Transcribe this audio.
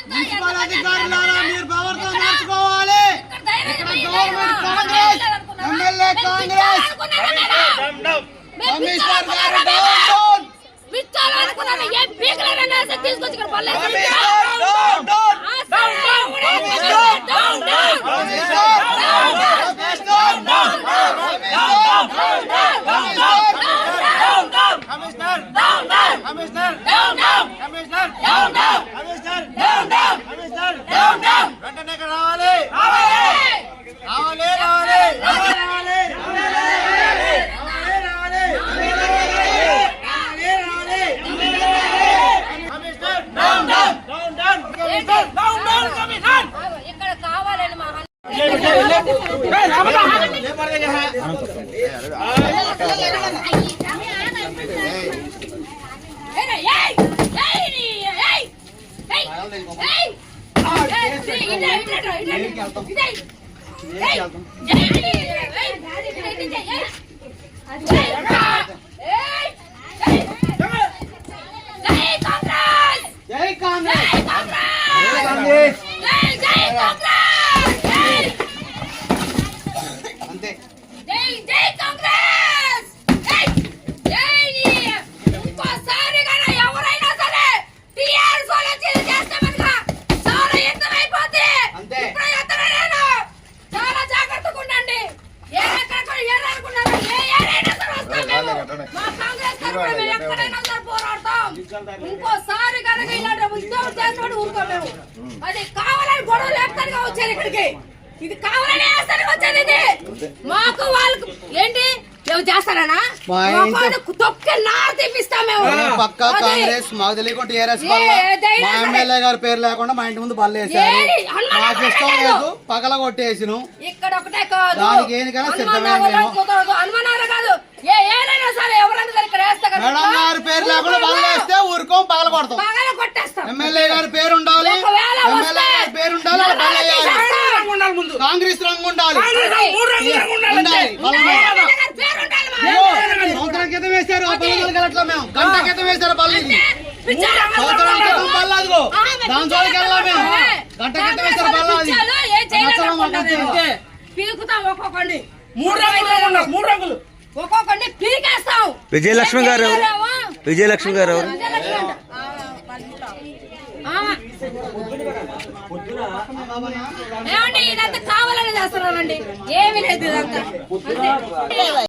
Municipal అధికారులారా మీరు ప్రవర్తన మార్చుకోవాలి. ఎమ్మెల్యే కాంగ్రెస్ కమిషనర్ గారు డౌన్ ఇక్కడ కావాలని జై కాంగ్రెస్ అంతే. ఇంకోసారి ఎవరైనా సరే టీఆర్ఎస్ వాళ్ళు చేస్తే చాలా ఎత్తమైపోతే చాలా జాగ్రత్తగా ఉండండి. ఎక్కడైనా సరే పోరాడతాం. ఇంకోసారి కనుక ఇలాంటి ఉద్యోగం చేసినట్టు ఊరుకోలేము. అది కావాలని గొడవ లేపుతారుగా వచ్చారు ఇక్కడికి. ఇది కావాలని వేస్తానికి వచ్చారు. ఇది మాకు వాళ్ళకు ఏంటి చేస్తారనా తొక్కి నార తెప్పిస్తాం మేము. పక్కా కాంగ్రెస్ మాకు తెలియకుండా టీఆర్ఎస్ మా ఎమ్మెల్యే గారి పేరు లేకుండా మా ఇంటి ముందు బళ్ళు వేసారు. మాకు ఇష్టం లేదు పగల కొట్టేసిను. ఇక్కడ ఒకటే కాదు దానికి ఏనికైనా సిద్ధమే. అనుమానాలు కాదు ఏదైనా సరే ఎవరైనా సరే ఇక్కడ వేస్తా. మేడం గారి పేరు లేకుండా బళ్ళు వేస్తే ఊరుకోం పగల కొడతాం. పగల కొట్టేస్తాం. ఎమ్మెల్యే గారి పేరు ఉండాలి. ఎమ్మెల్యే గారి పేరు ఉండాలి. కాంగ్రెస్ రంగు ఉండాలి. సంవత్సరం క్రితం వేశారు ఆ పల్లెలు గెలట్లా. మేము గంట క్రితం వేశారు పల్లె. సంవత్సరం క్రితం పల్ల అదిగో దాని చోటుకి వెళ్ళా. మేము గంట క్రితం వేశారు పల్ల. అది పీకుతాం. ఒక్కొక్కడిని 3 రంగులు ఒక్కొక్కడిని పీకేస్తాం. విజయలక్ష్మి గారు విజయలక్ష్మి గారు ఏమండి ఇదంతా కావాలని చేస్తున్నారండి. ఏమీ లేదు ఇదంతా.